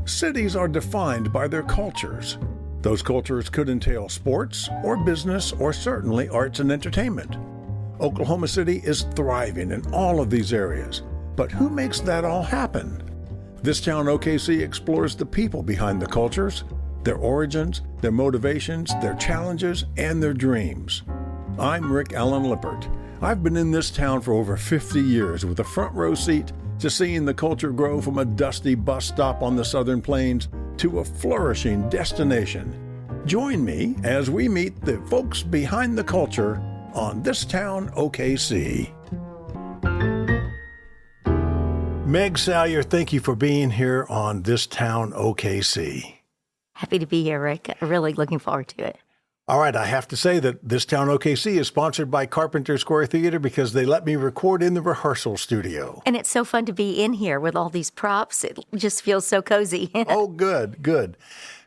Cities are defined by their cultures. Those cultures could entail sports or business or certainly arts and entertainment. Oklahoma City is thriving in all of these areas, but who makes that all happen? This Town OKC explores the people behind the cultures, their origins, their motivations, their challenges, and their dreams. I'm Rick Allen Lippert. I've been in this town for over 50 years with a front row seat to seeing the culture grow from a dusty bus stop on the Southern Plains to a flourishing destination. Join me as we meet the folks behind the culture on This Town OKC. Meg Salyer, thank you for being here on This Town OKC. Happy to be here, Rick. Really looking forward to it. All right, I have to say that This Town OKC is sponsored by Carpenter Square Theater because they let me record in the rehearsal studio. And it's so fun to be in here with all these props. It just feels so cozy. Oh, good.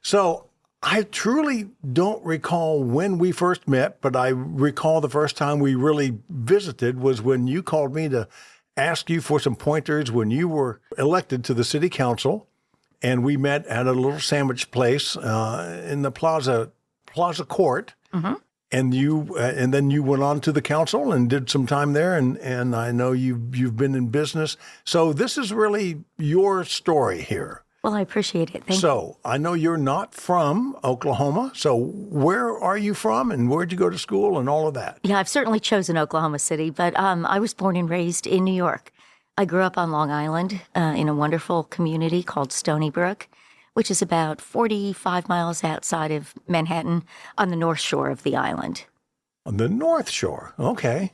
So I truly don't recall when we first met, but I recall the first time we really visited was when you called me to ask you for some pointers when you were elected to the city council. And we met at a little sandwich place in the Plaza Court, and then you went on to the council and did some time there, and I know you've been in business. So this is really your story here. Well, I appreciate it. Thank you. So I know you're not from Oklahoma. So where are you from, and where'd you go to school, and all of that? Yeah, I've certainly chosen Oklahoma City, but I was born and raised in New York. I grew up on Long Island in a wonderful community called Stony Brook, which is about 45 miles outside of Manhattan on the north shore of the island. On the north shore, okay.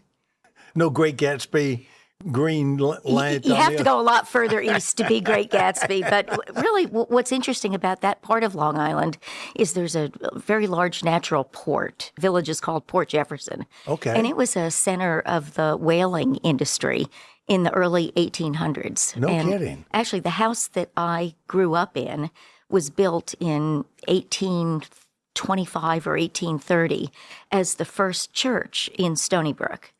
No Great Gatsby, green land. You have to go a lot further east to be Great Gatsby. But really, what's interesting about that part of Long Island is there's a very large natural port. Village is called Port Jefferson. Okay. And it was a center of the whaling industry in the early 1800s. No kidding. Actually, the house that I grew up in was built in 1825 or 1830 as the first church in Stony Brook.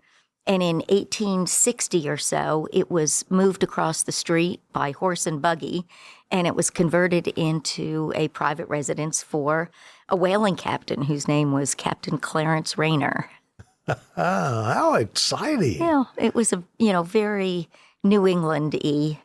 And in 1860 or so, it was moved across the street by horse and buggy, and it was converted into a private residence for a whaling captain whose name was Captain Clarence Rayner. How exciting. Yeah, it was a, very New England-y,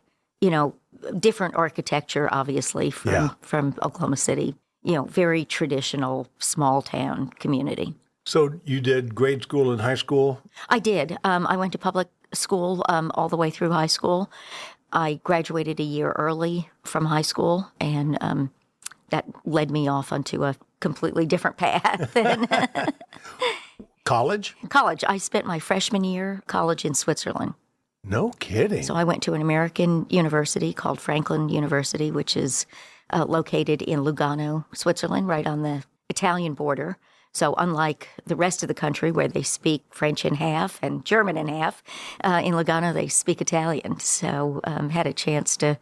different architecture, obviously, from Oklahoma City. Very traditional small town community. So you did grade school and high school? I did. I went to public school all the way through high school. I graduated a year early from high school, and that led me off onto a completely different path. College? College. I spent my freshman year college in Switzerland. No kidding. So I went to an American university called Franklin University, which is located in Lugano, Switzerland, right on the Italian border. So unlike the rest of the country where they speak French in half and German in half, in Lugano they speak Italian. So had a chance to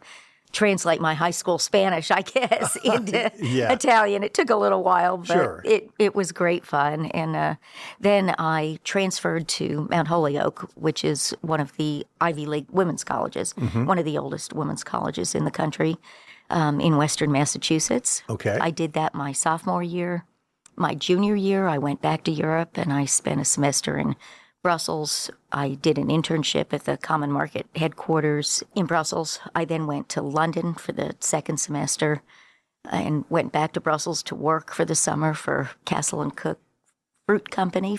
translate my high school Spanish, I guess, into Italian. It took a little while, but it was great fun. And then I transferred to Mount Holyoke, which is one of the Ivy League women's colleges, one of the oldest women's colleges in the country, in Western Massachusetts. Okay. I did that my sophomore year. My junior year, I went back to Europe, and I spent a semester in Brussels. I did an internship at the Common Market headquarters in Brussels. I then went to London for the second semester and went back to Brussels to work for the summer for Castle & Cook food company.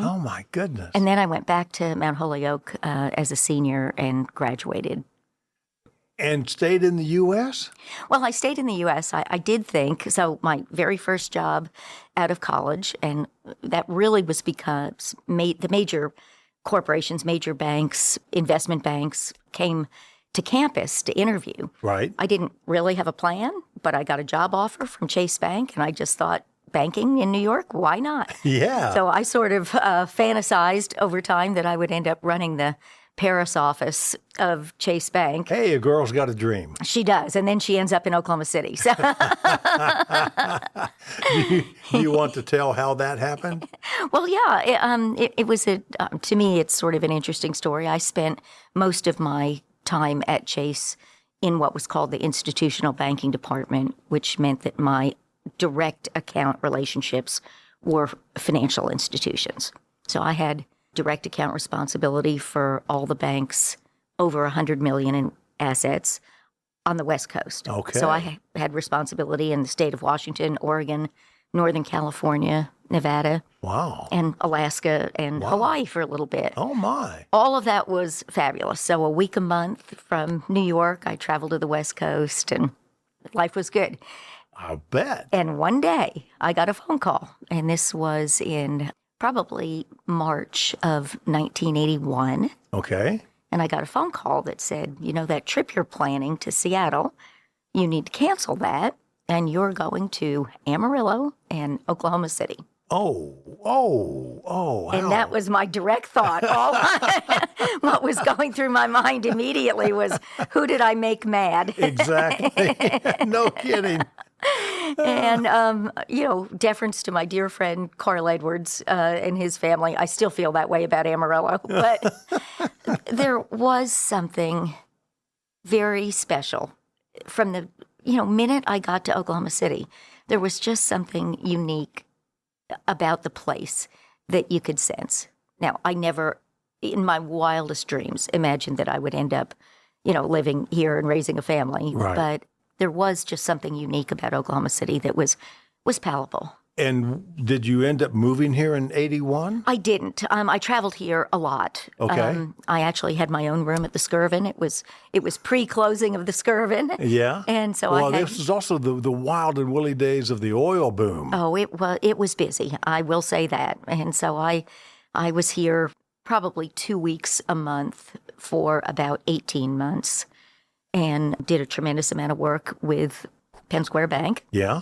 Oh, my goodness. And then I went back to Mount Holyoke as a senior and graduated. And stayed in the U.S.? Well, I stayed in the U.S. I did think, so my very first job out of college, and that really was because the major corporations, major banks, investment banks came to campus to interview. Right. I didn't really have a plan, but I got a job offer from Chase Bank, and I just thought, banking in New York, why not? Yeah. So I sort of fantasized over time that I would end up running the Paris office of Chase Bank. Hey, a girl's got a dream. She does, and then she ends up in Oklahoma City. So. Do you want to tell how that happened? Well, yeah, it was to me, it's sort of an interesting story. I spent most of my time at Chase in what was called the institutional banking department, which meant that my direct account relationships were financial institutions. So I had direct account responsibility for all the banks over $100 million in assets on the West Coast. Okay. So I had responsibility in the state of Washington, Oregon, Northern California, Nevada, Wow. and Alaska, and Hawaii for a little bit. Oh, my. All of that was fabulous. So a week a month from New York, I traveled to the West Coast, and life was good. I bet. And one day, I got a phone call, and this was in probably March of 1981. Okay. And I got a phone call that said, you know, that trip you're planning to Seattle, you need to cancel that, and you're going to Amarillo and Oklahoma City. And that was my direct thought. All what was going through my mind immediately was, who did I make mad? Exactly. No kidding. And, deference to my dear friend Carl Edwards and his family. I still feel that way about Amarillo. But there was something very special from the, minute I got to Oklahoma City. There was just something unique about the place that you could sense. Now, I never, in my wildest dreams, imagined that I would end up, living here and raising a family. Right. But there was just something unique about Oklahoma City that was palpable. And did you end up moving here in 81? I didn't. I traveled here a lot. Okay. I actually had my own room at the Skirvin. It was pre-closing of the Skirvin. Yeah. And so this was also the wild and woolly days of the oil boom. Oh, it was busy. I will say that. And so I was here probably 2 weeks a month for about 18 months and did a tremendous amount of work with Penn Square Bank. Yeah.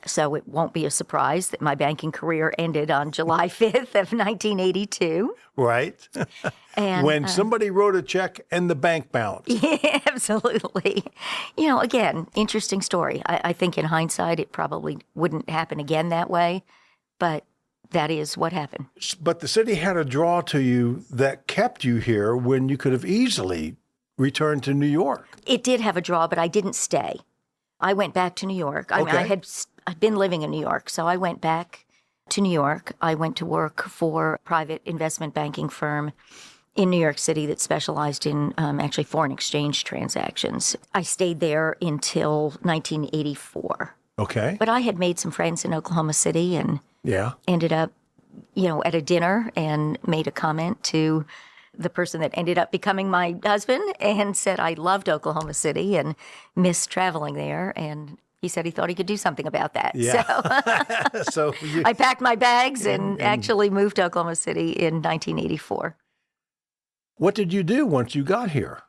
So it won't be a surprise that my banking career ended on July 5th of 1982. Right. And when somebody wrote a check and the bank bounced. Yeah, absolutely. Again, interesting story. I think in hindsight, it probably wouldn't happen again that way, but that is what happened. But the city had a draw to you that kept you here when you could have easily returned to New York. It did have a draw, but I didn't stay. I went back to New York. I mean, I'd been living in New York, so I went back to New York. I went to work for a private investment banking firm in New York City that specialized in actually foreign exchange transactions. I stayed there until 1984. Okay. But I had made some friends in Oklahoma City and ended up, at a dinner and made a comment to the person that ended up becoming my husband and said I loved Oklahoma City and missed traveling there. And he said he thought he could do something about that. Yeah. So, I packed my bags and actually moved to Oklahoma City in 1984. What did you do once you got here?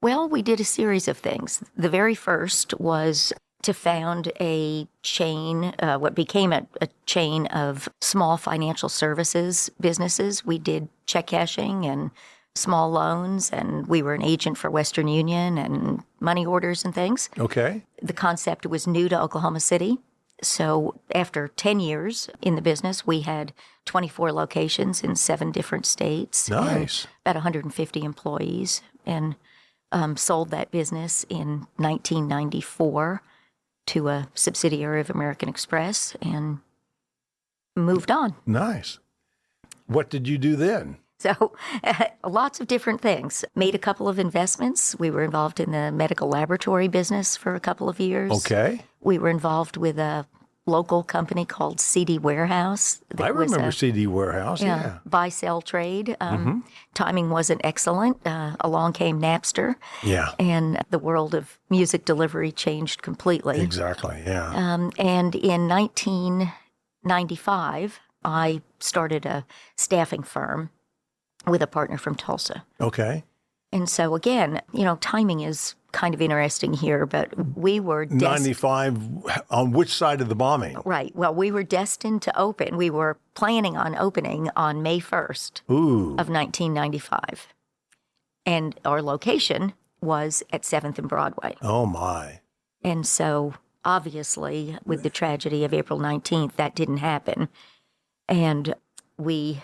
Well, we did a series of things. The very first was to found a chain, what became a chain of small financial services businesses. We did check cashing and small loans, and we were an agent for Western Union and money orders and things. Okay. The concept was new to Oklahoma City. So after 10 years in the business, we had 24 locations in 7 different states. Nice. About 150 employees, and sold that business in 1994 to a subsidiary of American Express and moved on. Nice. What did you do then? So lots of different things. Made a couple of investments. We were involved in the medical laboratory business for a couple of years. Okay. We were involved with a local company called CD Warehouse. I remember CD Warehouse, yeah. Buy-sell trade. Timing wasn't excellent. Along came Napster. Yeah. And the world of music delivery changed completely. Exactly, yeah. And in 1995, I started a staffing firm with a partner from Tulsa. Okay. And so again, timing is kind of interesting here, but we were 95, on which side of the bombing? Right. Well, we were destined to open. We were planning on opening on May 1st of 1995. And our location was at 7th and Broadway. Oh, my. And so obviously, with the tragedy of April 19th, that didn't happen. And we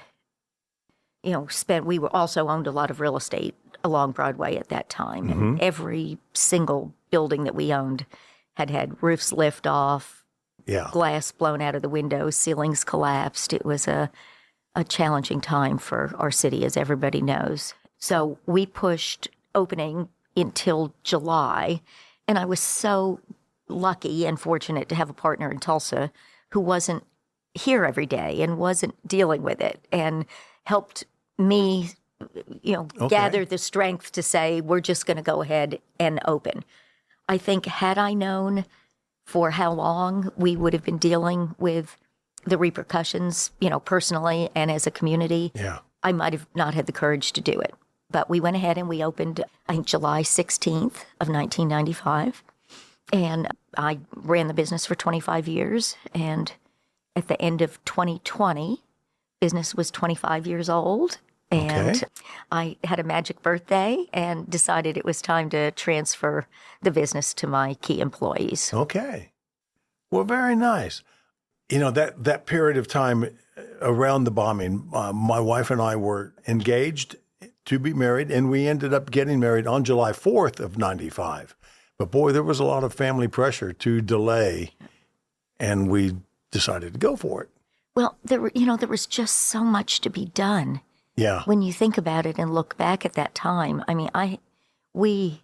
we were also owned a lot of real estate along Broadway at that time. And every single building that we owned had roofs lift off, Yeah. glass blown out of the windows, ceilings collapsed. It was a challenging time for our city, as everybody knows. So we pushed opening until July, and I was so lucky and fortunate to have a partner in Tulsa who wasn't here every day and wasn't dealing with it and helped me, gather the strength to say, we're just going to go ahead and open. I think had I known for how long we would have been dealing with the repercussions, personally and as a community, I might have not had the courage to do it. But we went ahead and we opened, I think, July 16th of 1995. And I ran the business for 25 years. And at the end of 2020, business was 25 years old. And I had a magic birthday and decided it was time to transfer the business to my key employees. Okay. Well, very nice. That period of time around the bombing, my wife and I were engaged to be married, and we ended up getting married on July 4th of 95. But boy, there was a lot of family pressure to delay, and we decided to go for it. Well, there was just so much to be done. Yeah. When you think about it and look back at that time, I mean, we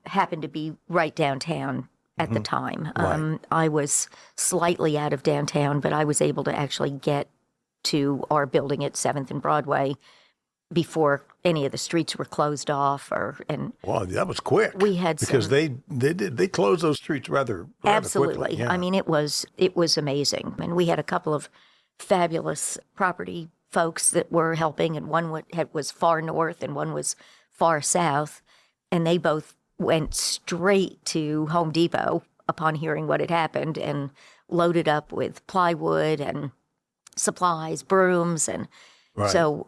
happened to be right downtown at the time. Right. I was slightly out of downtown, but I was able to actually get to our building at 7th and Broadway before any of the streets were closed off. Wow, that was quick. We had because they closed those streets rather absolutely quickly. Yeah. I mean, it was amazing, and we had a couple of fabulous property folks that were helping, and one was far north and one was far south, and they both went straight to Home Depot upon hearing what had happened and loaded up with plywood and supplies, brooms, and so,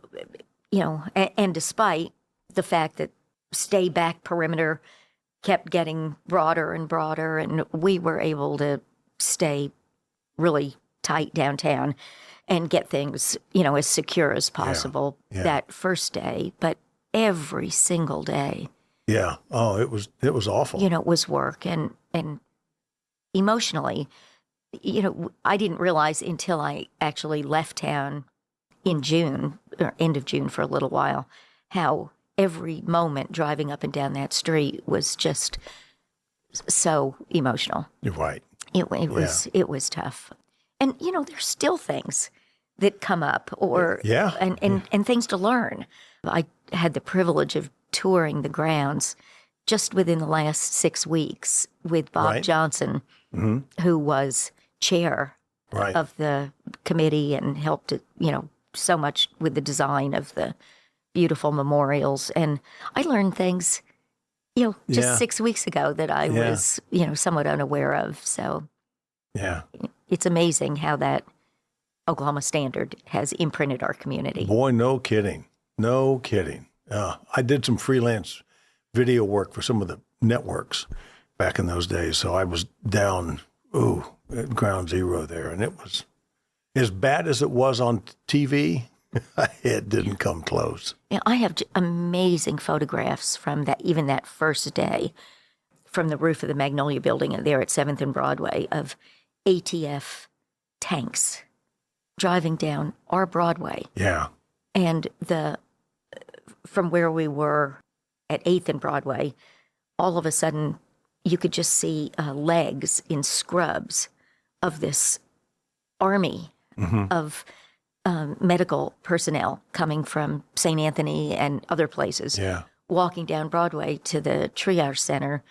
and despite the fact that stay back perimeter kept getting broader and broader, and we were able to stay really tight downtown and get things, as secure as possible that first day, but every single day. Yeah. Oh, it was awful. It was work, and emotionally, I didn't realize until I actually left town in June, or end of June for a little while, how every moment driving up and down that street was just so emotional. You're right. It was tough. And, there's still things that come up and things to learn. I had the privilege of touring the grounds just within the last 6 weeks with Bob Johnson, who was chair of the committee and helped, so much with the design of the beautiful memorials. And I learned things, just 6 weeks ago that I was, somewhat unaware of. So it's amazing how that Oklahoma Standard has imprinted our community. Boy, no kidding. No kidding. I did some freelance video work for some of the networks back in those days. So I was down, at ground zero there. And it was as bad as it was on TV. It didn't come close. I have amazing photographs from that first day from the roof of the Magnolia Building there at 7th and Broadway of ATF tanks driving down our Broadway. Yeah. And from where we were at 8th and Broadway, all of a sudden you could just see legs in scrubs of this army of medical personnel coming from St. Anthony and other places, walking down Broadway to the triage center,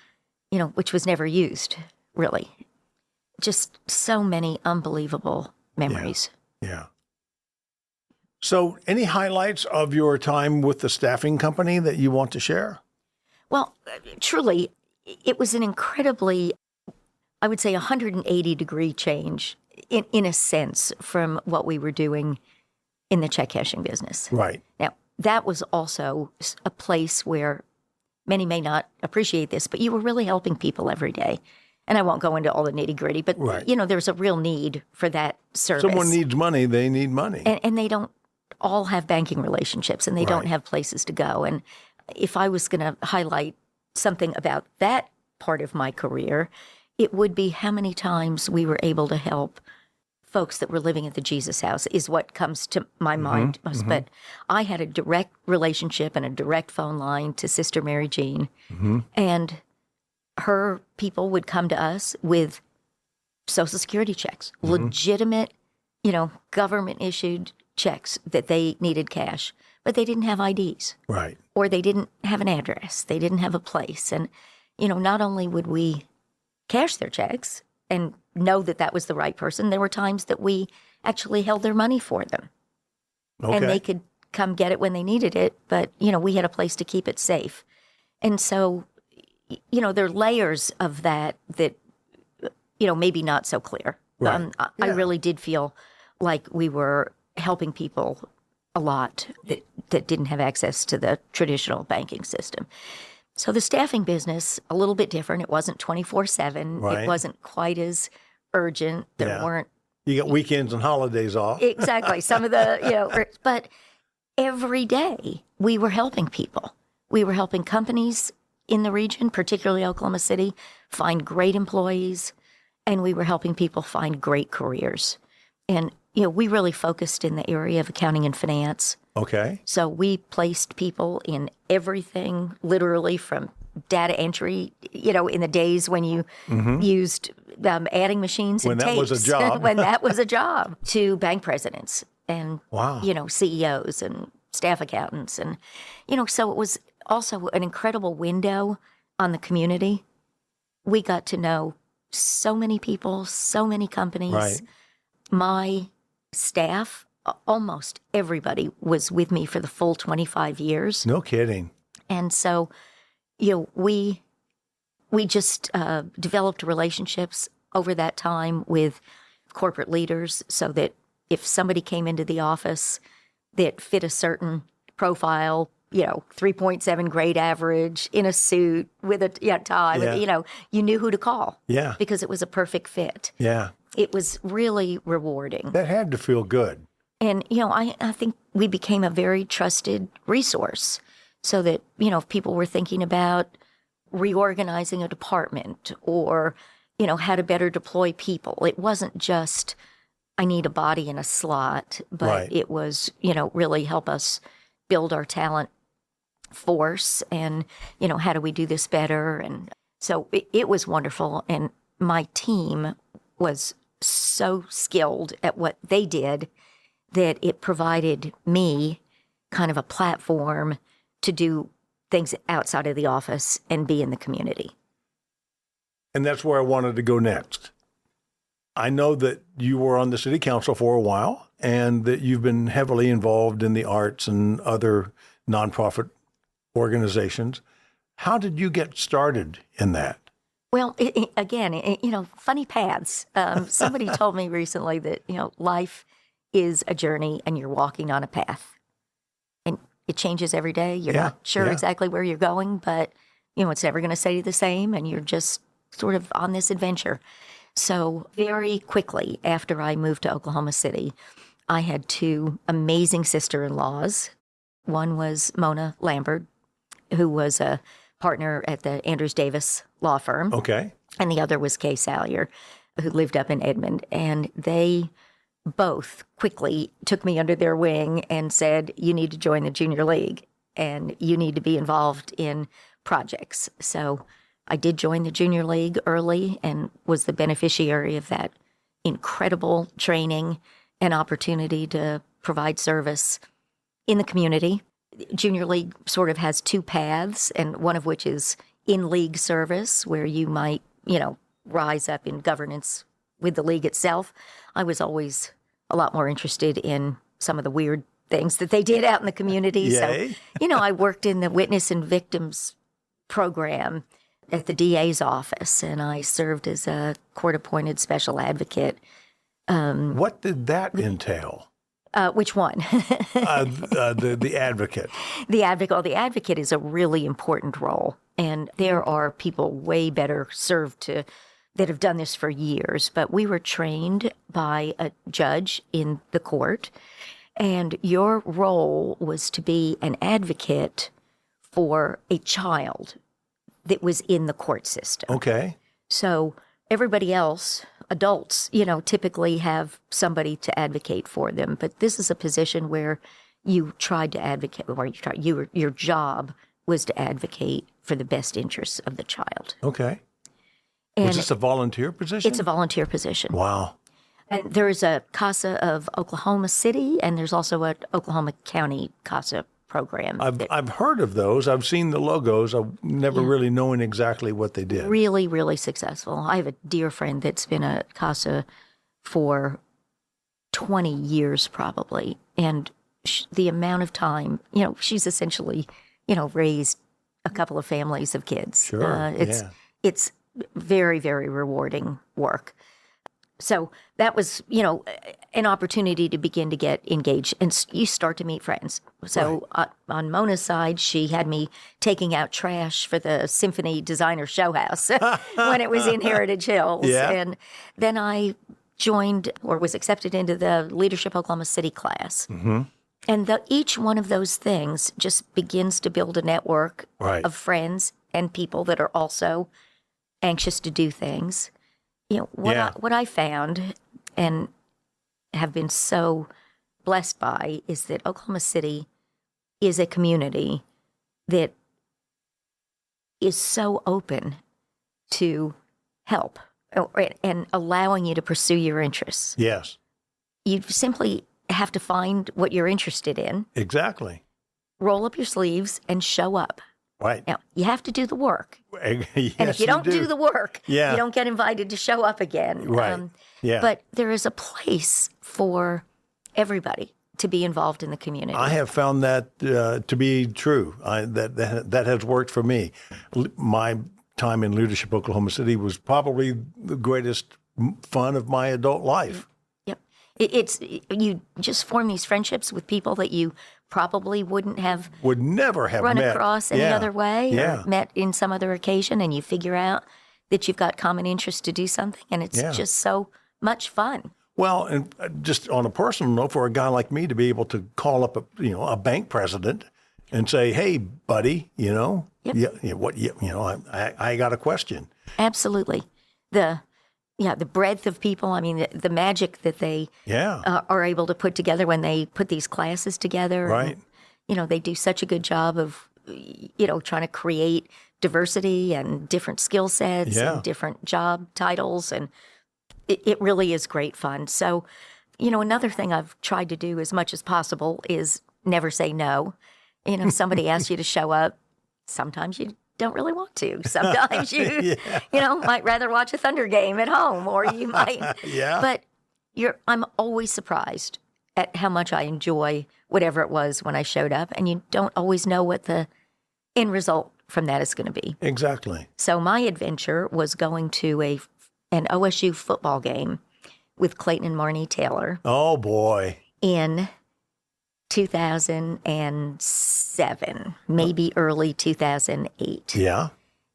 which was never used, really. Just so many unbelievable memories. Yeah. So any highlights of your time with the staffing company that you want to share? Well, truly, it was an incredibly, I would say, 180-degree change in a sense from what we were doing in the check cashing business. Right. Now, that was also a place where many may not appreciate this, but you were really helping people every day. And I won't go into all the nitty-gritty, but, there's a real need for that service. Someone needs money, they need money. And they don't all have banking relationships, and they don't have places to go. And if I was going to highlight something about that part of my career, it would be how many times we were able to help folks that were living at the Jesus House is what comes to my mind most. But I had a direct relationship and a direct phone line to Sister Mary Jean, and her people would come to us with Social Security checks, legitimate, government-issued checks that they needed cash, but they didn't have IDs. Right. Or they didn't have an address. They didn't have a place. And, not only would we cash their checks and know that that was the right person, there were times that we actually held their money for them. Okay. And they could come get it when they needed it, but, we had a place to keep it safe. And so, there are layers of that, maybe not so clear. Right. I really did feel like we were helping people a lot that didn't have access to the traditional banking system. So the staffing business, a little bit different. It wasn't 24/7. Right. It wasn't quite as urgent. There weren't. You got weekends and holidays off. Exactly. Some of the, but every day we were helping people. We were helping companies in the region, particularly Oklahoma City, find great employees, and we were helping people find great careers. And, we really focused in the area of accounting and finance. Okay. So we placed people in everything, literally from data entry, in the days when you used adding machines and tapes. When that was a job. When that was a job, to bank presidents and, Wow. CEOs and staff accountants. And, so it was also an incredible window on the community. We got to know so many people, so many companies. Right. My staff, almost everybody was with me for the full 25 years. No kidding. And so, we just developed relationships over that time with corporate leaders so that if somebody came into the office that fit a certain profile, 3.7 grade average, in a suit with a tie, Yeah. you knew who to call. Yeah. Because it was a perfect fit. Yeah. It was really rewarding. That had to feel good. And, I think we became a very trusted resource so that, if people were thinking about reorganizing a department or, how to better deploy people, it wasn't just, I need a body in a slot, but Right. it was, really help us build our talent force and, how do we do this better? And so it was wonderful. And my team was so skilled at what they did that it provided me kind of a platform to do things outside of the office and be in the community. And that's where I wanted to go next. I know that you were on the city council for a while and that you've been heavily involved in the arts and other nonprofit organizations. How did you get started in that? Well, again, funny paths. Somebody told me recently that, life is a journey and you're walking on a path. And it changes every day. You're not sure exactly where you're going, but, it's never going to stay the same. And you're just sort of on this adventure. So very quickly after I moved to Oklahoma City, I had two amazing sister-in-laws. One was Mona Lambert, who was a partner at the Andrews Davis law firm. Okay. And the other was Kay Salyer, who lived up in Edmond. And they both quickly took me under their wing and said, you need to join the junior league and you need to be involved in projects. So I did join the junior league early and was the beneficiary of that incredible training and opportunity to provide service in the community. Junior league sort of has two paths, and one of which is in-league service, where you might, rise up in governance with the league itself. I was always a lot more interested in some of the weird things that they did out in the community. Yay. So, I worked in the witness and victims program at the DA's office, and I served as a court-appointed special advocate. What did that entail? Which one? The advocate. The advocate. Well, the advocate is a really important role, and there are people way better served that have done this for years. But we were trained by a judge in the court, and your role was to be an advocate for a child that was in the court system. Okay. So everybody else, adults, typically have somebody to advocate for them. But this is a position where you tried to advocate, or your job was to advocate for the best interests of the child. Okay. And was this a volunteer position? It's a volunteer position. Wow. And there's a CASA of Oklahoma City, and there's also an Oklahoma County CASA program. I've heard of those. I've seen the logos. I've never really known exactly what they did. Really, really successful. I have a dear friend that's been a CASA for 20 years probably, and the amount of time, she's essentially, raised a couple of families of kids. Sure. It's very, very rewarding work. So that was, an opportunity to begin to get engaged, and you start to meet friends. So on Mona's side, she had me taking out trash for the Symphony Designer Show House when it was in Heritage Hills. Yeah. And then I joined or was accepted into the Leadership Oklahoma City class. Mm-hmm. And each one of those things just begins to build a network of friends and people that are also anxious to do things. What I found and have been so blessed by is that Oklahoma City is a community that is so open to help and allowing you to pursue your interests. Yes. You simply have to find what you're interested in. Exactly. Roll up your sleeves and show up. Right. Now, you have to do the work. Yes, and if you don't do the work, you Yeah. don't get invited to show up again. Right. Yeah. But there is a place for everybody to be involved in the community. I have found that to be true. That has worked for me. My time in Leadership Oklahoma City was probably the greatest fun of my adult life. Yep. It's you just form these friendships with people that you probably would never have run met across any other way or met in some other occasion, and you figure out that you've got common interest to do something, and it's just so much fun. Well, and just on a personal note, for a guy like me to be able to call up a bank president and say, "Hey, buddy, I got a question." Absolutely. The breadth of people. I mean, the magic that they are able to put together when they put these classes together. Right. And, they do such a good job of, trying to create diversity and different skill sets and different job titles. And it really is great fun. So, another thing I've tried to do as much as possible is never say no. If somebody asks you to show up, sometimes you don't really want to. Sometimes you, might rather watch a Thunder game at home, or you might. But I'm always surprised at how much I enjoy whatever it was when I showed up, and you don't always know what the end result from that is going to be. Exactly. So my adventure was going to an OSU football game with Clayton and Marnie Taylor. Oh boy! In 2007, maybe early 2008. Yeah.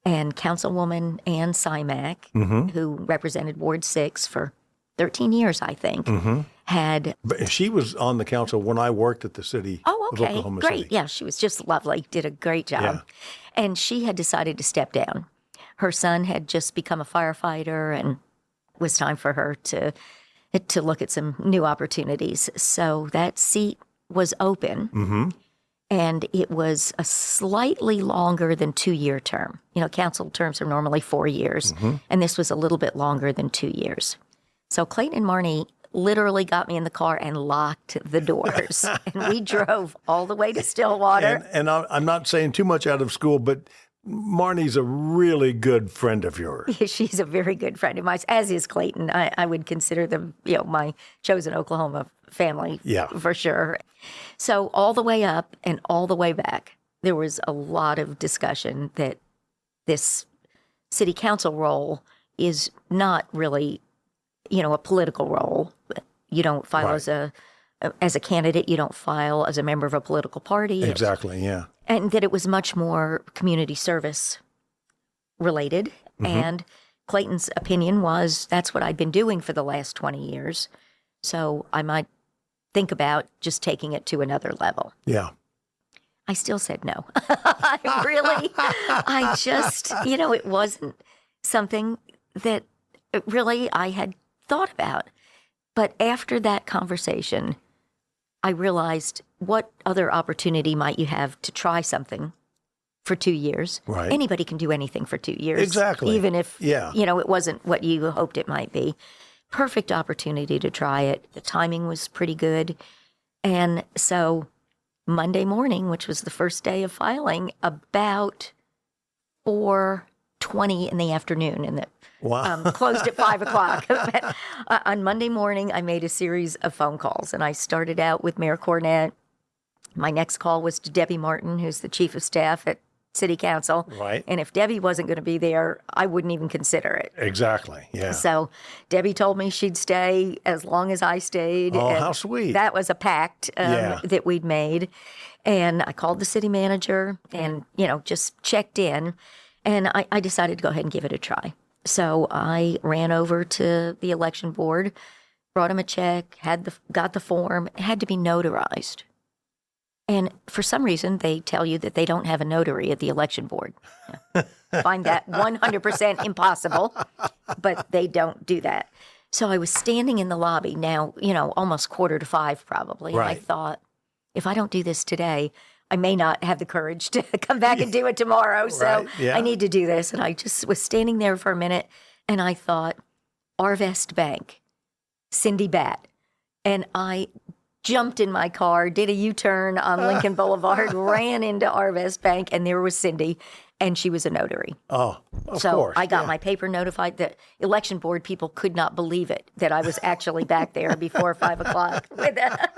And Councilwoman Ann Simak, who represented Ward 6 for 13 years, I think, had... But she was on the council when I worked at the city of Oklahoma great. City. Yeah, she was just lovely, did a great job. Yeah. And she had decided to step down. Her son had just become a firefighter, and it was time for her to look at some new opportunities. So that seat was open, and it was a slightly longer than 2-year term. Council terms are normally 4 years, and this was a little bit longer than 2 years. So Clayton and Marnie literally got me in the car and locked the doors, and we drove all the way to Stillwater. And I'm not saying too much out of school, but Marnie's a really good friend of yours. She's a very good friend of mine, as is Clayton. I would consider them, my chosen Oklahoma family, for sure. So all the way up and all the way back, there was a lot of discussion that this city council role is not really, a political role. You don't file as a candidate. You don't file as a member of a political party. Exactly, yeah. And that it was much more community service related. And Clayton's opinion was that's what I'd been doing for the last 20 years. So I might think about just taking it to another level. Yeah. I still said no. I just, it wasn't something that really I had thought about. But after that conversation, I realized what other opportunity might you have to try something for 2 years. Right. Anybody can do anything for 2 years. Exactly. Even if, Yeah. it wasn't what you hoped it might be. Perfect opportunity to try it. The timing was pretty good. And so Monday morning, which was the first day of filing, about 4:20 in the afternoon, and Wow. closed at 5 o'clock. But, on Monday morning, I made a series of phone calls, and I started out with Mayor Cornett. My next call was to Debbie Martin, who's the chief of staff at City Council. Right. And if Debbie wasn't going to be there, I wouldn't even consider it. Exactly. Yeah. So Debbie told me she'd stay as long as I stayed. Oh, and how sweet. That was a pact that we'd made. And I called the city manager and, just checked in. And I decided to go ahead and give it a try. So I ran over to the election board, brought him a check, got the form. It had to be notarized. And for some reason, they tell you that they don't have a notary at the election board. Find that 100% impossible, but they don't do that. So I was standing in the lobby now, almost 4:45 probably. Right. And I thought, if I don't do this today, I may not have the courage to come back and do it tomorrow. So Right, yeah. I need to do this. And I just was standing there for a minute, and I thought, Arvest Bank, Cindy Batt. And I jumped in my car, did a U-turn on Lincoln Boulevard, ran into Arvest Bank, and there was Cindy, and she was a notary. Oh, of So course. I got yeah. my paper notified. The election board people could not believe it, that I was actually back there before 5 o'clock with a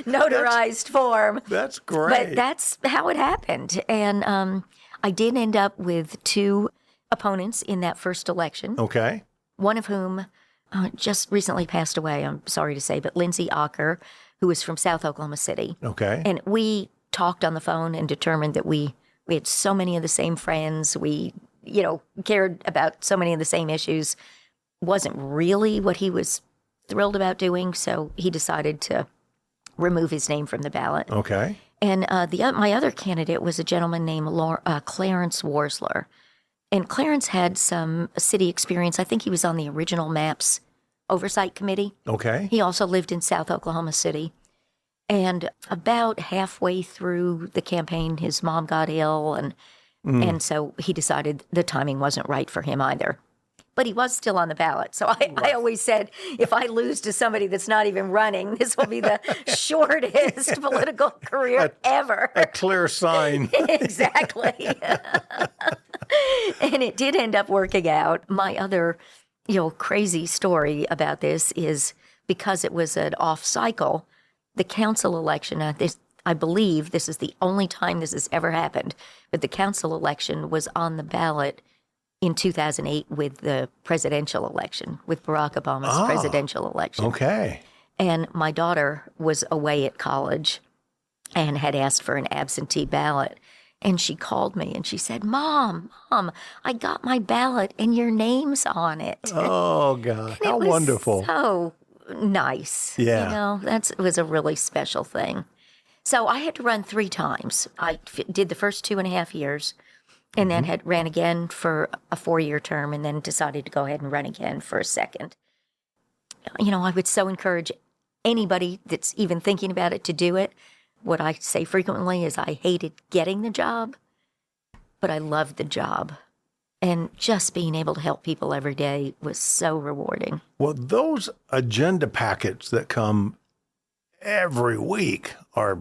notarized form. That's great. But that's how it happened. And I did end up with 2 opponents in that first election, Okay. one of whom just recently passed away, I'm sorry to say, but Lindsay Ocker, who was from South Oklahoma City. Okay. And we talked on the phone and determined that we had so many of the same friends. We, cared about so many of the same issues. Wasn't really what he was thrilled about doing, so he decided to remove his name from the ballot. Okay. And my other candidate was a gentleman named Clarence Worsler. And Clarence had some city experience. I think he was on the original Maps Oversight Committee. Okay. He also lived in South Oklahoma City. And about halfway through the campaign, his mom got ill, and so he decided the timing wasn't right for him either. But he was still on the ballot. So I always said, if I lose to somebody that's not even running, this will be the shortest political career ever. A clear sign. Exactly. And it did end up working out. My other, crazy story about this is because it was an off cycle, the council election, I believe this is the only time this has ever happened, but the council election was on the ballot in 2008 with the presidential election, with Barack Obama's presidential election. Okay. And my daughter was away at college and had asked for an absentee ballot. And she called me and she said, Mom, I got my ballot and your name's on it. Oh, God. And How it was wonderful. So nice. Yeah. It was a really special thing. So I had to run 3 times. I did the first 2.5 years and then ran again for a 4-year term and then decided to go ahead and run again for a second. I would so encourage anybody that's even thinking about it to do it. What I say frequently is I hated getting the job, but I loved the job. And just being able to help people every day was so rewarding. Well, those agenda packets that come every week are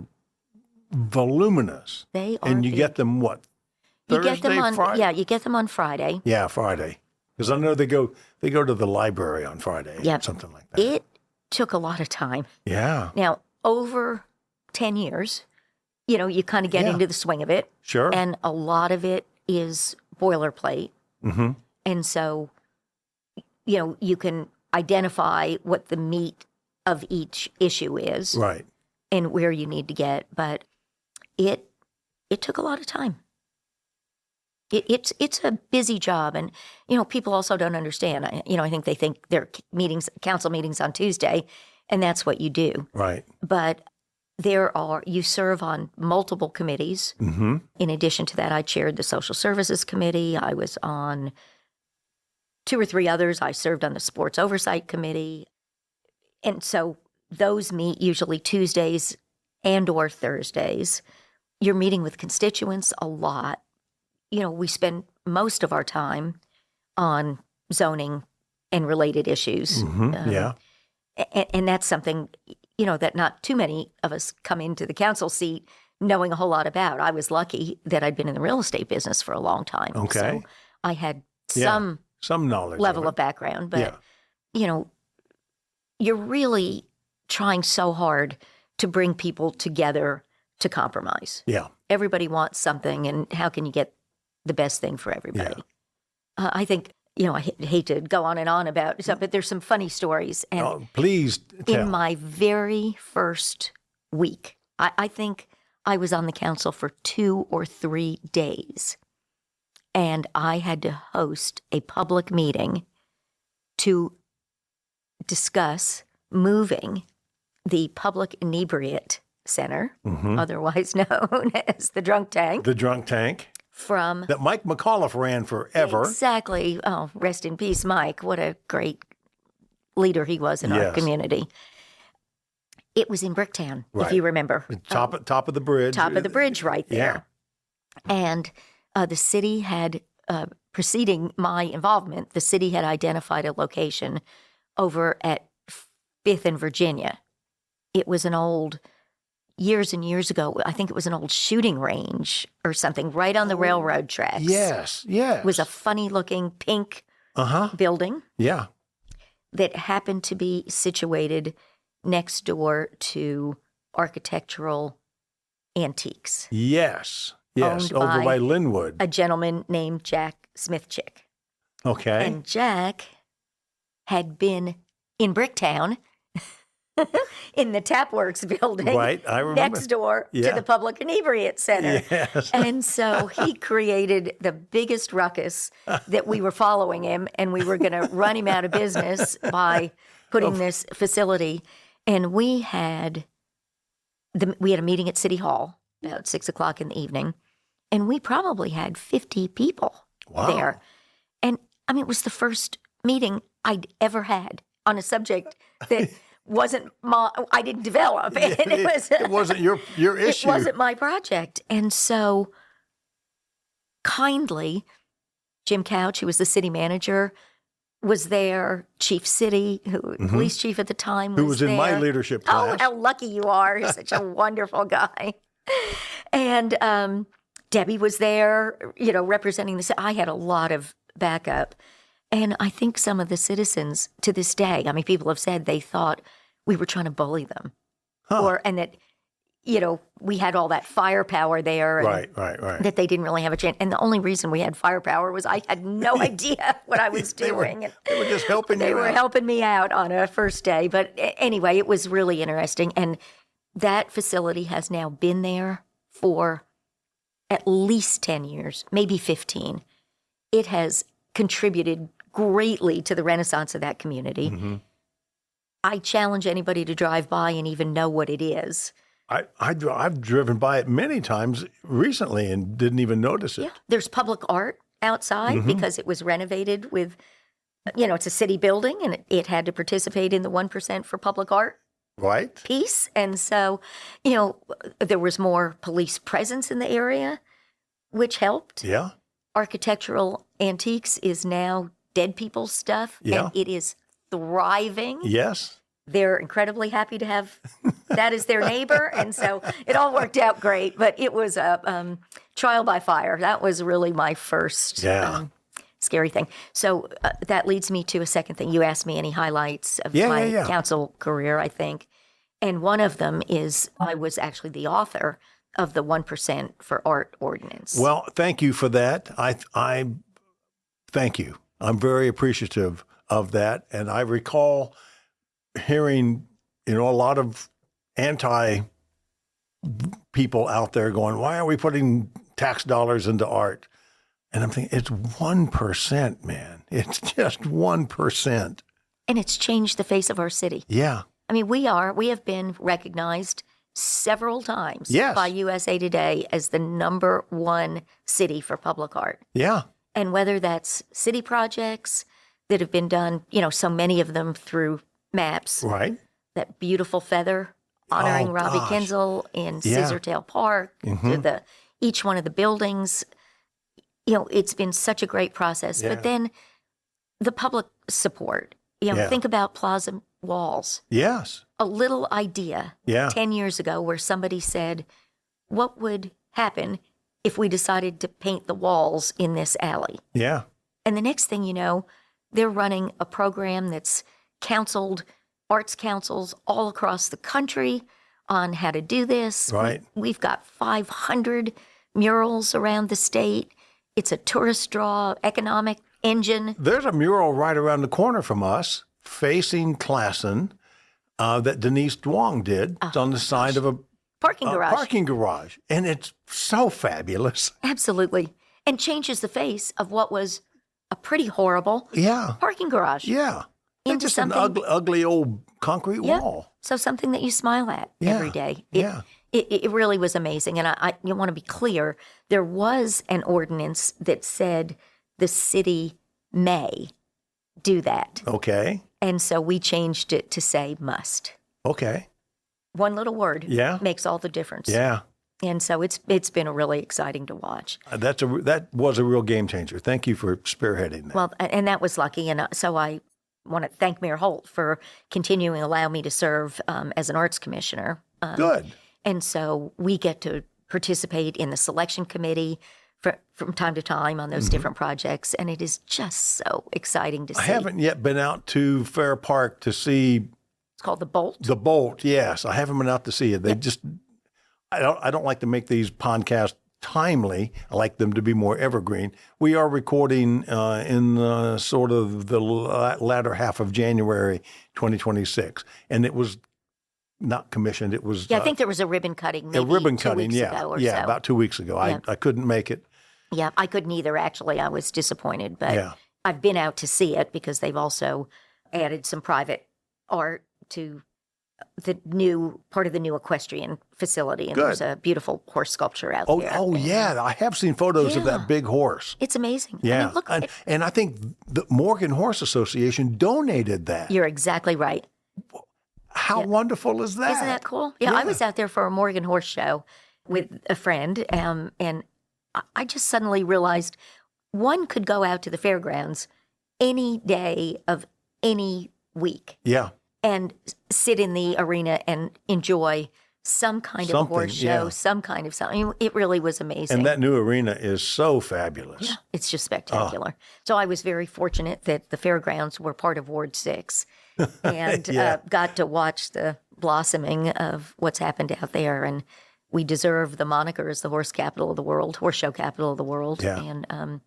voluminous. They are And you big. get them what? You Thursday, get them on Friday? Yeah, you get them on Friday. Yeah, Friday. Because I know they go to the library on Friday. Yep. Something like that. It took a lot of time. Yeah. Now, over 10 years, you kind of get Yeah. into the swing of it. Sure. And a lot of it is boilerplate. Mm-hmm. And so, you can identify what the meat of each issue is Right. and where you need to get. But it took a lot of time. It's a busy job. And, people also don't understand. I think they think there are council meetings on Tuesday, and that's what you do. Right. But you serve on multiple committees. Mm-hmm. In addition to that, I chaired the Social Services Committee. I was on 2 or 3 others. I served on the Sports Oversight Committee. And so those meet usually Tuesdays and or Thursdays. You're meeting with constituents a lot. We spend most of our time on zoning and related issues. Mm-hmm. Yeah. And that's something, that not too many of us come into the council seat knowing a whole lot about. I was lucky that I'd been in the real estate business for a long time. Okay. So I had some knowledge level of background. But, you're really trying so hard to bring people together to compromise. Yeah. Everybody wants something, and how can you get the best thing for everybody? Yeah. I think, I hate to go on and on about stuff, but there's some funny stories. And please tell. in my very first week, I think I was on the council for 2 or 3 days, and I had to host a public meeting to discuss moving the Public Inebriate Center, otherwise known as the Drunk Tank. The Drunk Tank. From that Mike McAuliffe ran forever. Exactly. Oh, rest in peace, Mike. What a great leader he was in our community. It was in Bricktown, if you remember. Top of the bridge. Top of the bridge right there. Yeah. And the city had, preceding my involvement, the city had identified a location over at 5th and Virginia. It was an old, years and years ago, I think it was an old shooting range or something right on the railroad tracks. Yes, yes. It was a funny-looking pink building. Yeah. That happened to be situated next door to Architectural Antiques. Yes, over by Linwood. A gentleman named Jack Smithchick. Okay. And Jack had been in Bricktown in the Tapworks building, right? I remember. Next door to the Public Inebriate Center. Yes. And so he created the biggest ruckus that we were following him, and we were going to run him out of business by putting this facility. And we had a meeting at City Hall about 6:00 in the evening, and we probably had 50 people there. And I mean, it was the first meeting I'd ever had on a subject that wasn't I didn't develop. And it wasn't your issue. It wasn't my project. And so kindly, Jim Couch, who was the city manager, was there. Chief City, police chief at the time, who was there. In my leadership class. Oh, how lucky you are. You're such a wonderful guy. And Debbie was there, representing the city. I had a lot of backup. And I think some of the citizens to this day, I mean, people have said they thought we were trying to bully them. And that, we had all that firepower there. And right. That they didn't really have a chance. And the only reason we had firepower was I had no idea what I was doing. They were just helping you out. They were helping me out on a first day. But anyway, it was really interesting. And that facility has now been there for at least 10 years, maybe 15. It has contributed greatly to the renaissance of that community. Mm-hmm. I challenge anybody to drive by and even know what it is. I've driven by it many times recently and didn't even notice it. Yeah. There's public art outside because it was renovated with, it's a city building and it had to participate in the 1% for public art piece. And so, there was more police presence in the area, which helped. Yeah. Architectural Antiques is now dead people's stuff, and it is thriving. Yes. They're incredibly happy to have that as their neighbor, and so it all worked out great, but it was a trial by fire. That was really my first scary thing. So that leads me to a second thing. You asked me any highlights of my council career, I think, and one of them is I was actually the author of the 1% for Art ordinance. Well, thank you for that. I thank you. I'm very appreciative of that. And I recall hearing, a lot of anti people out there going, why are we putting tax dollars into art? And I'm thinking, it's 1%, man. It's just 1%. And it's changed the face of our city. Yeah. I mean, we have been recognized several times Yes. by USA Today as the #1 city for public art. Yeah. And whether that's city projects that have been done, so many of them through maps, Right. that beautiful feather honoring Oh, Robbie gosh. Kinzel in Yeah. Scissortail Park, to each one of the buildings. It's been such a great process. Yeah. But then the public support, Yeah. think about Plaza Walls. Yes. A little idea Yeah. 10 years ago where somebody said, what would happen if we decided to paint the walls in this alley? Yeah. And the next thing you know, they're running a program that's counseled arts councils all across the country on how to do this. Right. We've got 500 murals around the state. It's a tourist draw, economic engine. There's a mural right around the corner from us facing Classen that Denise Duong did. It's on the side of a Parking garage. parking garage. And it's so fabulous. Absolutely. And changes the face of what was a pretty horrible Yeah. parking garage. Yeah. It's Into just something. an ugly old concrete Yeah. wall. So something that you smile at Yeah. every day. Yeah. It really was amazing. And you want to be clear, there was an ordinance that said the city may do that. Okay. And so we changed it to say must. Okay. One little word Yeah. makes all the difference. Yeah. And so it's been really exciting to watch. That was a real game changer. Thank you for spearheading that. Well, and that was lucky. And so I want to thank Mayor Holt for continuing to allow me to serve as an arts commissioner. Good. And so we get to participate in the selection committee from time to time on those different projects. And it is just so exciting to see. I haven't yet been out to Fair Park to see It's called The Bolt. the Bolt. Yes, I haven't been out to see it. They just, I don't like to make these podcasts timely. I like them to be more evergreen. We are recording in sort of the latter half of January 2026, and it was not commissioned. It was I think there was a ribbon cutting maybe a ribbon 2 cutting. weeks Yeah, ago or yeah, so. about 2 weeks ago. Yeah. I couldn't make it. Yeah, I couldn't either, actually. I was disappointed. But Yeah. I've been out to see it because they've also added some private art to the new part of the new equestrian facility. And Good. there's a beautiful horse sculpture out Oh, there. oh yeah, I have seen photos of Yeah. that big horse. It's amazing. I Yeah, mean, look, and I think the Morgan Horse Association donated that. you're exactly right. How wonderful is that? Isn't that cool? Yeah, I was out there for a Morgan Horse show with a friend, and I just suddenly realized one could go out to the fairgrounds any day of any week Yeah, and sit in the arena and enjoy some kind of a horse Something, show, yeah. some kind of something. It really was amazing. and that new arena is so fabulous. Yeah, it's just spectacular. So I was very fortunate that the fairgrounds were part of Ward 6 and Yeah. got to watch the blossoming of what's happened out there. And we deserve the moniker as the horse capital of the world, horse show capital of the world. Yeah. And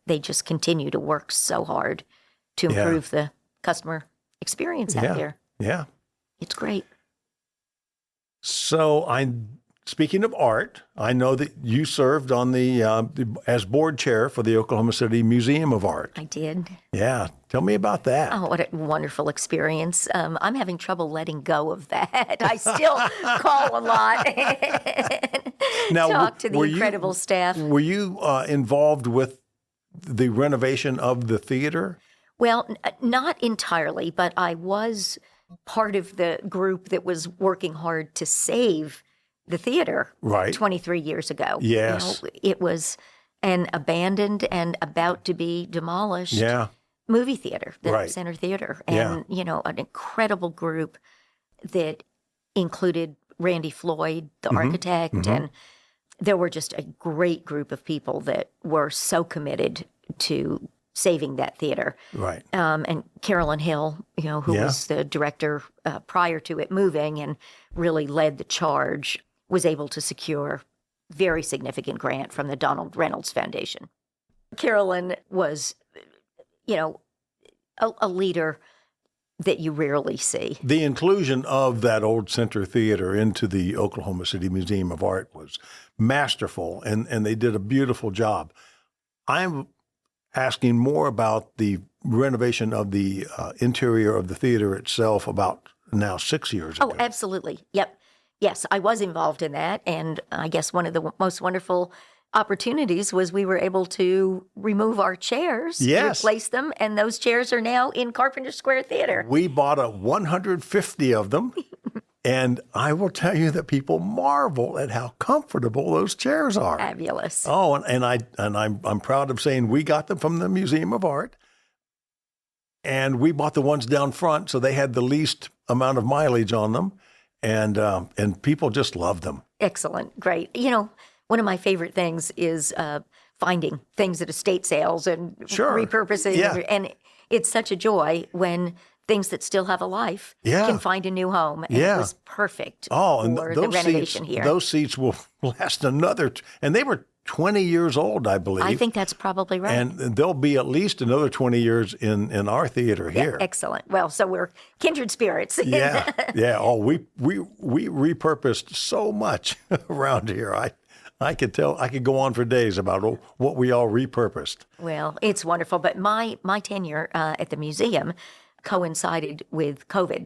they just continue to work so hard to Yeah. improve the customer experience out Yeah. there. Yeah. It's great. So speaking of art, I know that you served on as board chair for the Oklahoma City Museum of Art. I did. Yeah, tell me about that. Oh, what a wonderful experience. I'm having trouble letting go of that. I still call a lot and Now, talk to the were you- incredible staff. Were you involved with the renovation of the theater? Well, not entirely, but I was part of the group that was working hard to save the theater Right. 23 years ago. Yes. It was an abandoned and about to be demolished Yeah. movie theater, the Right. Center Theater. Yeah. And, an incredible group that included Randy Floyd, the architect, and there were just a great group of people that were so committed to saving that theater. Right. And Carolyn Hill, who Yeah. was the director prior to it moving and really led the charge, was able to secure very significant grant from the Donald Reynolds Foundation. Carolyn was, a leader that you rarely see. The inclusion of that old Center Theater into the Oklahoma City Museum of Art was masterful, and they did a beautiful job. I'm asking more about the renovation of the interior of the theater itself about now 6 years ago. Oh, absolutely. Yep. Yes, I was involved in that. And I guess one of the most wonderful opportunities was we were able to remove our chairs, Yes. replace them, and those chairs are now in Carpenter Square Theater. We bought 150 of them, and I will tell you that people marvel at how comfortable those chairs are. Fabulous. Oh, and I'm proud of saying we got them from the Museum of Art, and we bought the ones down front, so they had the least amount of mileage on them, and people just loved them. Excellent. Great. You know, one of my favorite things is finding things at estate sales and Sure. repurposing. Yeah. And it's such a joy when things that still have a life Yeah. can find a new home. And Yeah. it was perfect And for the those renovation seats, here. those seats will last and they were 20 years old, I believe. I think that's probably right. And they'll be at least another 20 years in our theater here. Excellent. Well, so we're kindred spirits. Yeah, yeah. Oh, we repurposed so much around here. I could go on for days about what we all repurposed. Well, it's wonderful. But my tenure at the museum coincided with COVID.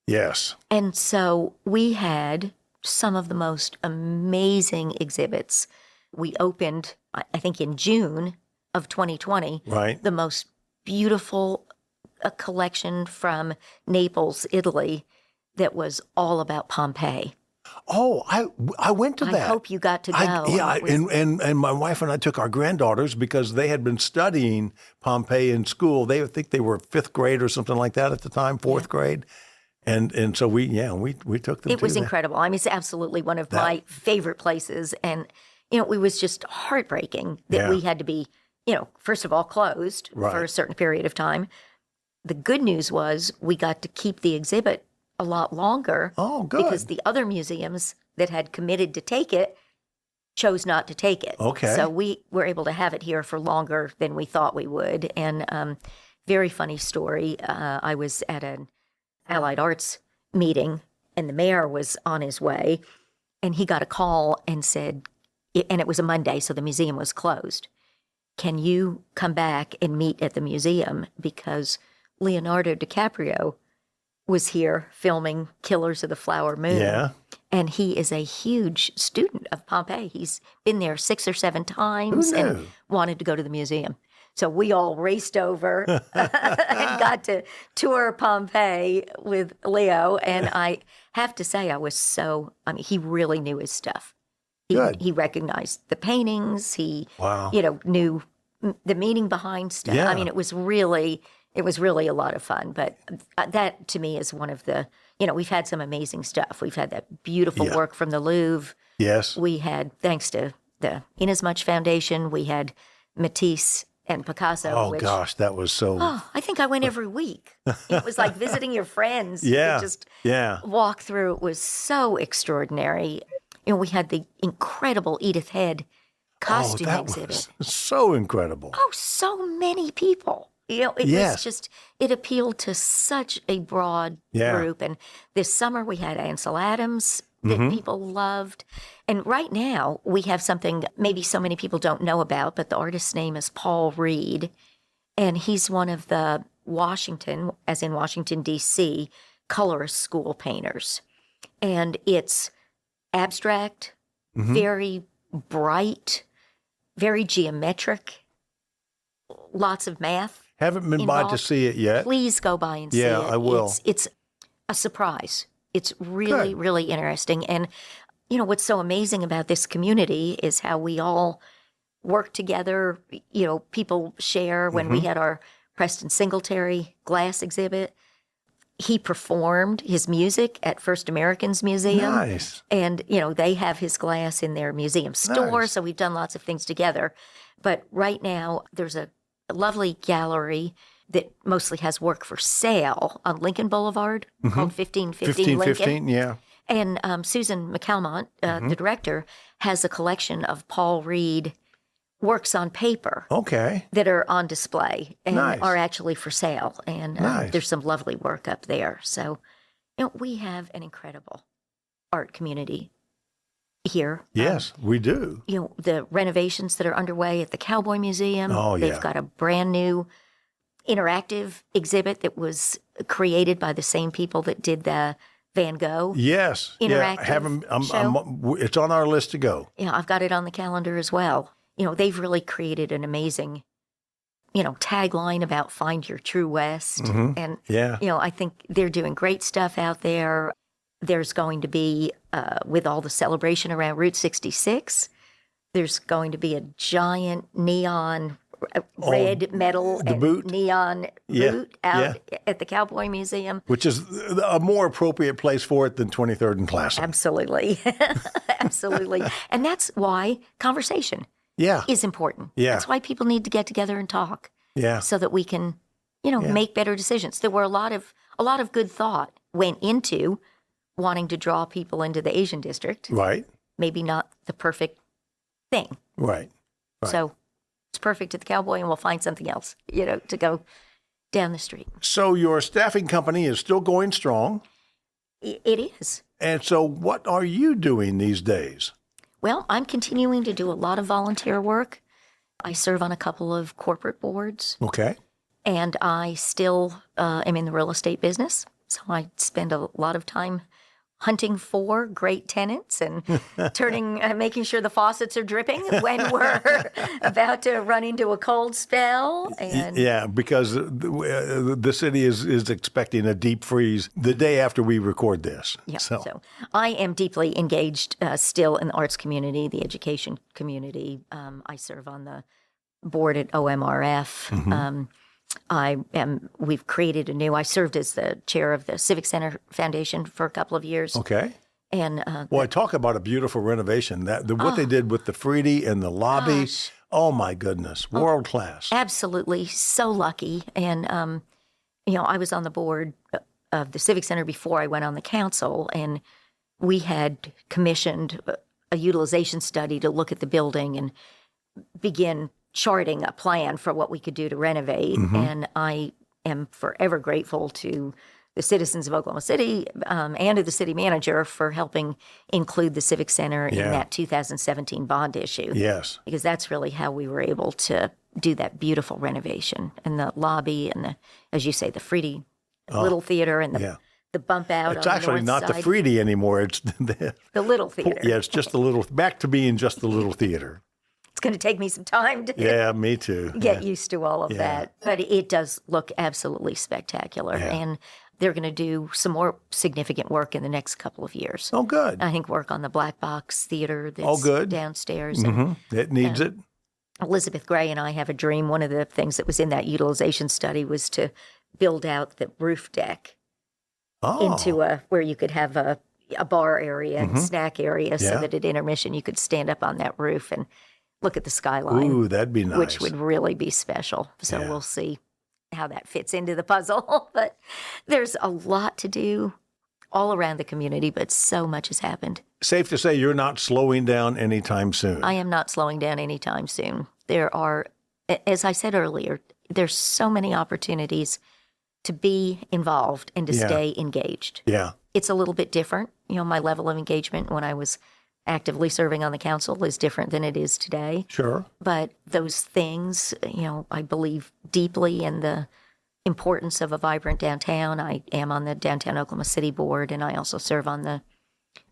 Yes. And so we had some of the most amazing exhibits. We opened, I think, in June of 2020, Right. the most beautiful collection from Naples, Italy, that was all about Pompeii. Oh, I went to I that. hope you got to go. It was- and my wife and I took our granddaughters because they had been studying Pompeii in school. They think they were fifth grade or something like that at the time, fourth grade. And so we took them It to was that. incredible. I mean, it's absolutely one of my favorite places. And, you know, it was just heartbreaking that we had to be, you know, first of all, closed for Right. a certain period of time. The good news was we got to keep the exhibit a lot longer. Oh, good. Because the other museums that had committed to take it chose not to take it. Okay. So we were able to have it here for longer than we thought we would. And very funny story. I was at an Allied Arts meeting, and the mayor was on his way, and he got a call and said, and it was a Monday, so the museum was closed. Can you come back and meet at the museum? Because Leonardo DiCaprio was here filming Killers of the Flower Moon. Yeah. And he is a huge student of Pompeii. He's been there 6 or 7 times Who and knew? wanted to go to the museum. So we all raced over and got to tour Pompeii with Leo. And I have to say, he really knew his stuff. Good. He recognized the paintings. He, Wow. knew the meaning behind stuff. Yeah. I mean, it was really a lot of fun. But that to me is one of the, we've had some amazing stuff. We've had that beautiful Yeah. work from the Louvre. Yes. We had, thanks to the Inasmuch Foundation, we had Matisse and Picasso. Oh, which, gosh, that was so. Oh, I think I went every week. It was like visiting your friends. Yeah. You just Yeah. walk through. It was so extraordinary. We had the incredible Edith Head costume that exhibit. was so incredible. Oh, so many people. It Yes. was just, it appealed to such a broad Yeah. group. And this summer we had Ansel Adams that Mm-hmm. people loved. And right now we have something maybe so many people don't know about, but the artist's name is Paul Reed. And he's one of the Washington, D.C., colorist school painters. And it's abstract, Mm-hmm. very bright, very geometric, lots of math. Haven't been by to involved. see it yet. Please go by and see it. Yeah, I will. It's a surprise. It's really, Good. really interesting. And, what's so amazing about this community is how we all work together. People share. When Mm-hmm. we had our Preston Singletary glass exhibit, he performed his music at First Americans Museum. Nice. And, they have his glass in their museum store. Nice. So we've done lots of things together. But right now, there's a lovely gallery that mostly has work for sale on Lincoln Boulevard called 1515 Lincoln. 15, yeah. And Susan McCalmont, the director, has a collection of Paul Reed works on paper Okay. that are on display and Nice. are actually for sale. And Nice. there's some lovely work up there. So, we have an incredible art community here. Yes, we do. The renovations that are underway at the Cowboy Museum. Oh, They've yeah. got a brand new interactive exhibit that was created by the same people that did the Van Gogh. Yes. Interactive show. It's on our list to go. Yeah, I've got it on the calendar as well. They've really created an amazing, tagline about find your true West. Mm-hmm. And, Yeah. I think they're doing great stuff out there. There's going to be, with all the celebration around Route 66, there's going to be a giant neon red metal and boot. neon boot out at the Cowboy Museum. Which is a more appropriate place for it than 23rd and Classic. Absolutely. Absolutely. And that's why conversation is important. Yeah. That's why people need to get together and talk. Yeah. So that we can, make better decisions. There were a lot of good thought went into wanting to draw people into the Asian district. Right. Maybe not the perfect thing. Right. So it's perfect at the Cowboy, and we'll find something else, to go down the street. So your staffing company is still going strong. It is. And so what are you doing these days? Well, I'm continuing to do a lot of volunteer work. I serve on a couple of corporate boards. Okay. And I still am in the real estate business. So I spend a lot of time hunting for great tenants and making sure the faucets are dripping when we're about to run into a cold spell. And yeah, because the city is expecting a deep freeze the day after we record this. Yeah, so I am deeply engaged still in the arts community, the education community. I serve on the board at OMRF. Mm-hmm. We've created I served as the chair of the Civic Center Foundation for a couple of years. Okay. And I talk about a beautiful renovation. What they did with the Freedy and the lobby. Gosh. Oh my goodness, world class. Absolutely, so lucky. And I was on the board of the Civic Center before I went on the council, and we had commissioned a utilization study to look at the building and begin charting a plan for what we could do to renovate. Mm-hmm. And I am forever grateful to the citizens of Oklahoma City and to the city manager for helping include the Civic Center in that 2017 bond issue. Yes. Because that's really how we were able to do that beautiful renovation. And the lobby and as you say, the Freedy Little Theater and the bump out. It's on actually the not north the side. Freedy anymore. It's the Little Theater. Yeah, it's just back to being just the Little Theater. It's going to take me some time to Yeah, me too. get used to all of that. But it does look absolutely spectacular. Yeah. And they're going to do some more significant work in the next couple of years. Oh, good. I think work on the Black Box Theater that's good. downstairs. Mm-hmm. It needs it. Elizabeth Gray and I have a dream. One of the things that was in that utilization study was to build out the roof deck into where you could have a bar area and snack area so that at intermission you could stand up on that roof and look at the skyline. Ooh, that'd be nice. Which would really be special. So we'll see how that fits into the puzzle. But there's a lot to do all around the community, but so much has happened. Safe to say you're not slowing down anytime soon. I am not slowing down anytime soon. There are, as I said earlier, there's so many opportunities to be involved and to stay engaged. Yeah. It's a little bit different. My level of engagement when I was actively serving on the council is different than it is today. Sure. But those things, I believe deeply in the importance of a vibrant downtown. I am on the Downtown Oklahoma City Board, and I also serve on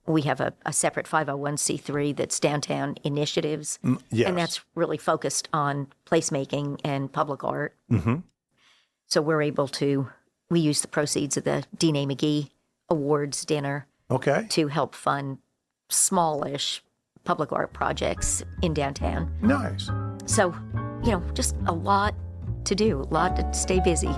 we have a separate 501c3 that's Downtown Initiatives. Yes. And that's really focused on placemaking and public art. Mm-hmm. So we use the proceeds of the Dean A. McGee Awards dinner to help fund smallish public art projects in downtown. Nice. So, just a lot to do, a lot to stay busy.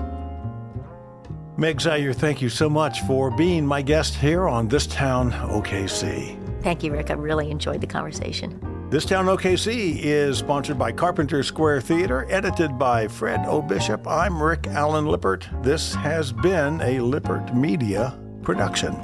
Meg Salyer, thank you so much for being my guest here on This Town OKC. Thank you, Rick. I really enjoyed the conversation. This Town OKC is sponsored by Carpenter Square Theater, edited by Fred O. Bishop. I'm Rick Allen Lippert. This has been a Lippert Media production.